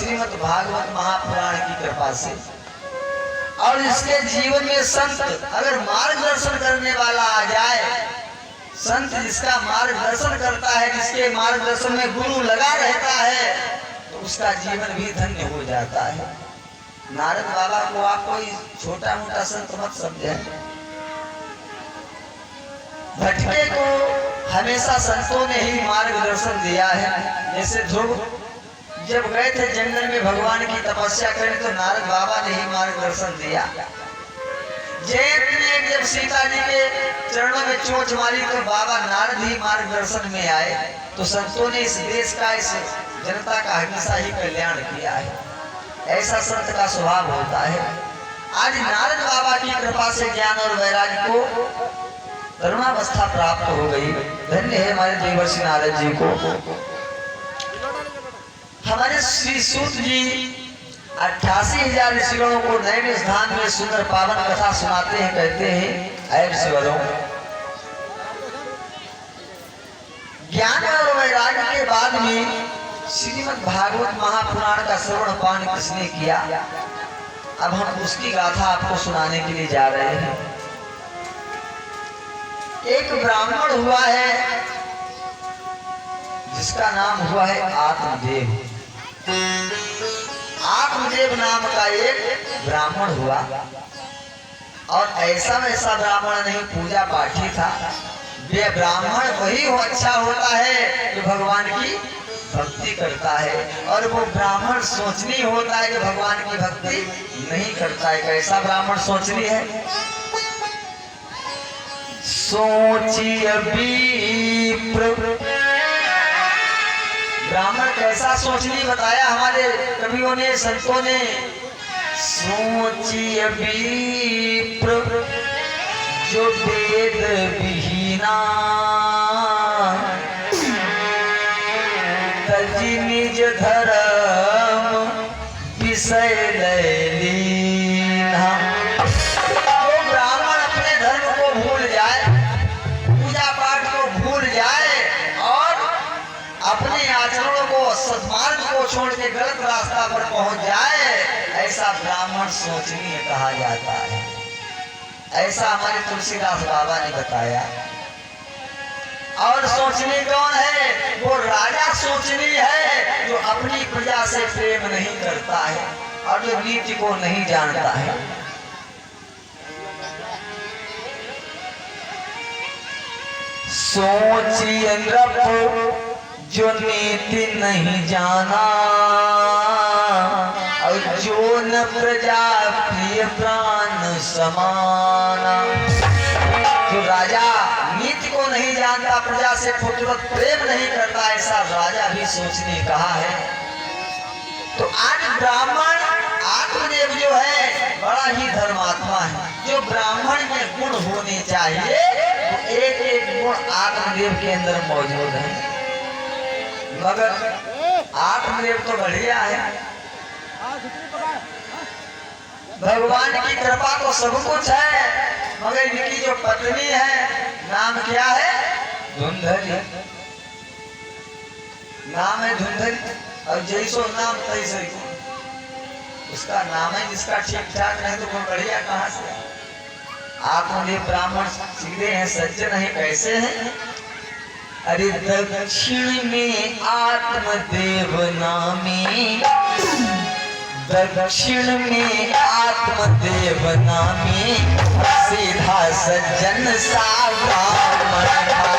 श्रीमद् भागवत महापुराण की कृपा से और इसके जीवन में संत अगर मार्गदर्शन करने वाला आ जाए, संत जिसका मार्गदर्शन करता है, जिसके मार्गदर्शन में गुरु लगा रहता है, तो उसका जीवन भी धन्य हो जाता है। नारद बाबा को आप कोई छोटा मोटा संत मत समझे। भटके को हमेशा संतों ने ही मार्गदर्शन दिया है। जैसे ध्रुव जब गए थे जंगल में भगवान की तपस्या करने, तो नारद बाबा ने ही मार्गदर्शन दिया। जैत ने जब सीता जी के चरणों में चोंच मारी, तो बाबा नारद ही मार्गदर्शन में आए। तो संतों ने इस देश का, इस जनता का हमेशा ही कल्याण किया है। ऐसा संत का स्वभाव होता है। आज नारद बाबा की कृपा से ज्ञान और वैराग्य को तरुणावस्था प्राप्त हो गई। धन्य है हमारे देवर्षि नारद जी को। हमारे श्री सूत जी 88,000 ऋषिगणों को नए स्थान में सुंदर पावन कथा सुनाते हैं। कहते हैं, ऐ ऋषिवरों, ज्ञान और वैराग्य के बाद में श्रीमद् भागवत महापुराण का श्रवण पान किसने किया? अब हम उसकी गाथा आपको सुनाने के लिए जा रहे हैं। एक ब्राह्मण हुआ है जिसका नाम हुआ है आत्मदेव। आत्मदेव नाम का एक ब्राह्मण हुआ, और ऐसा वैसा ब्राह्मण नहीं, पूजा पाठी था। वे ब्राह्मण वही हो अच्छा होता है जो भगवान की भक्ति करता है, और वो ब्राह्मण सोचनी होता है जो भगवान की भक्ति नहीं करता है। कैसा ब्राह्मण सोचनी है? सोची अभी ब्राह्मण कैसा सोचनी बताया हमारे कवियों ने, संतों ने। सोची अभी जो वेद विहीना, तजी निज धर्म विषय लीना। तो ब्राह्मण अपने धर्म को भूल जाए, पूजा पाठ को भूल जाए, और अपने आचरणों को, सद्मार्ग को छोड़ के गलत रास्ता पर पहुंच जाए, ऐसा ब्राह्मण सोचनीय कहा जाता है। ऐसा हमारे तुलसीदास बाबा ने बताया। और सोचनी कौन है? वो राजा सोचनी है जो अपनी प्रजा से प्रेम नहीं करता है और जो नीति को नहीं जानता है। सोचिए नृप जो नीति नहीं जाना, और जो न प्रजा प्रिय प्राण समाना। जो राजा नीति को नहीं जानता, प्रजा से पुत्रवत प्रेम नहीं करता, ऐसा राजा भी सोचने कहा है। तो आज ब्राह्मण आत्मदेव जो है बड़ा ही धर्मात्मा है। जो ब्राह्मण में गुण होने चाहिए, तो एक एक गुण आत्मदेव के अंदर मौजूद है। मगर आत्मदेव तो बढ़िया है। भगवान की कृपा तो सब कुछ है, मगर इनकी जो पत्नी है, नाम क्या है? धुंधली। नाम है धुंधली, और जैसो नाम तैसे उसका नाम है। जिसका ठीक ठाक नहीं तो कोई बढ़िया कहाँ से? आत्मदेव ब्राह्मण सीधे हैं, सज्जन है। कैसे हैं? अरे दक्षिण में आत्मदेव नामी, दक्षिण में आत्मदेव नामी, सीधा सज्जन सा ब्राह्मण था।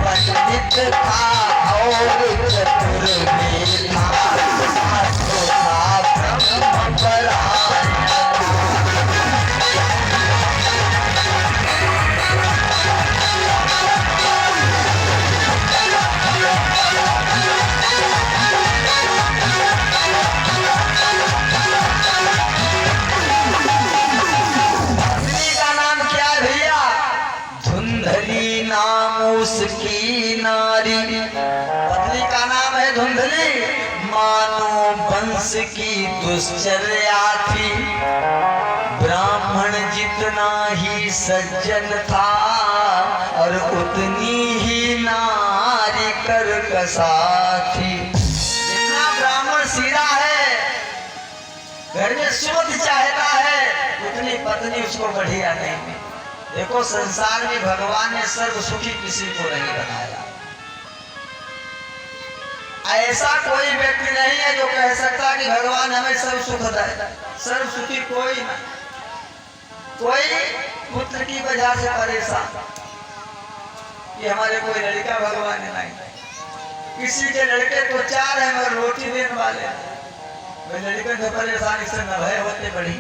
पंडित था की दुश्चर्या थी, ब्राह्मण जितना ही सज्जन था और उतनी ही नारी कर्कशा थी। जितना ब्राह्मण सीधा है, घर में शोध चाहता है, उतनी पत्नी उसको बढ़िया नहीं। देखो संसार में भगवान ने सर्व सुखी किसी को नहीं बनाया। ऐसा कोई व्यक्ति नहीं है जो कह सकता कि भगवान हमें सर्व सुख दे। सर्व सुखी कोई नहीं। कोई पुत्र की वजह से परेशान कि हमारे कोई लड़का भगवान ने नहीं। किसी के लड़के तो 4 है मगर रोटी देने वाले वे लड़के से परेशानी से न भय होते बड़ी।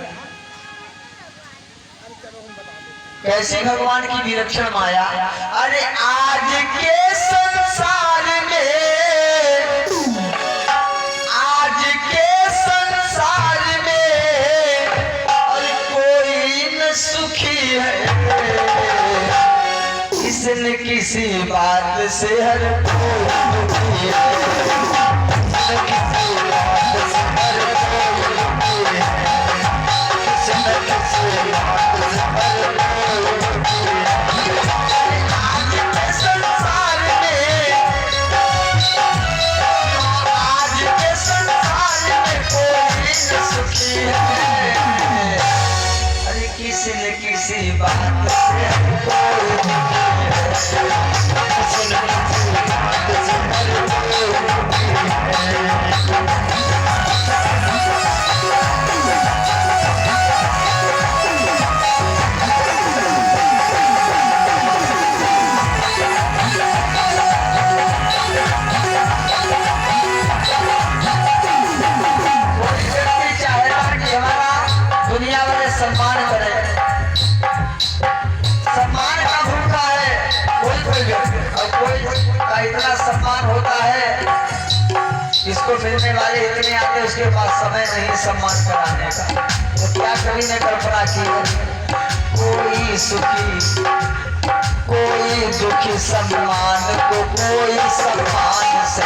कैसी भगवान की विलक्षण माया। अरे आज के संसार में, आज के संसार में और कोई न सुखी है, किसी न किसी बात से हर कोई दुखी है। किसी बात से दुनिया वाले सम्मान करे। सम्मान का भूखा है कोई व्यक्ति, और कोई का इतना सम्मान होता है, इसको मिलने वाले इतने आते हैं, उसके पास समय नहीं सम्मान कराने का। तो क्या कवि ने कल्पना की है, कोई सुखी कोई दुखी, सम्मान को कोई सम्मान से,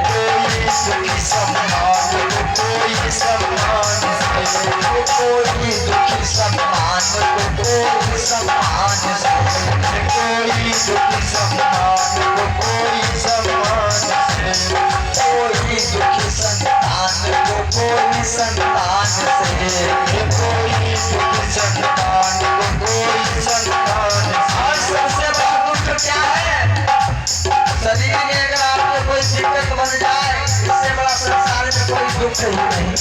कोई सुखी सम्मान को कोई सम्मान से, कोई दुखी सम्मान को कोई सम्मान से, कोई दुखी सम्मान को कोई सम्मान से, कोई दुखी संतान को कोई संतान से, कोई दुखी संतान को कोई संतान से। और सबसे बड़ा दुख क्या है, शरीर में अगर आपको कोई दिक्कत बन जाए, इससे बड़ा संसार में कोई दुख ही नहीं।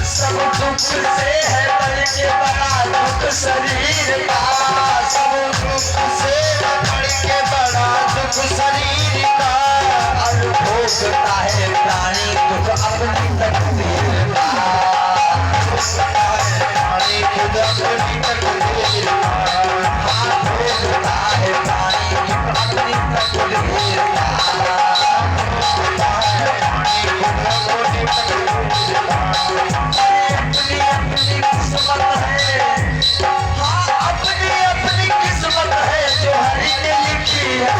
सब दुख से है बढ़ के बड़ा दुख शरीर का, सब दुख से है बढ़ के बड़ा दुख शरीर का। और भोगता है प्राणी दुख अपनी तकदीर का, भोगता है प्राणी खुद अपनी तकदीर का। भोगता है प्राणी दुख अपनी तकदीर का, भोगता है प्राणी खुद अपनी तकदीर का। अपनी अपनी किस्मत है, हाँ अपनी अपनी किस्मत है जो हरि ने लिखी है।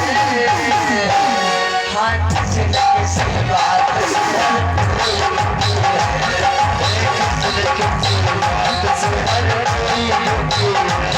हाँ किसी न किसी बात से हर कोई दुखी है, किसी न किसी बात से हर कोई दुखी है।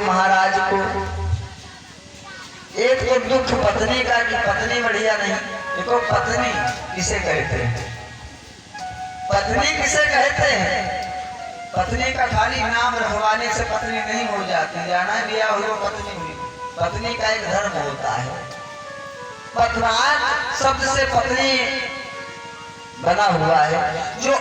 महाराज को एक तो दुख पत्नी का कि पत्नी बढ़िया नहीं। देखो पत्नी किसे कहते हैं, पत्नी किसे कहते हैं। पत्नी का खाली नाम रखवाने से पत्नी नहीं हो जाती, जाना भी हुई पत्नी हुई। पत्नी का एक धर्म होता है। पत्नान शब्द से पत्नी बना हुआ है। जो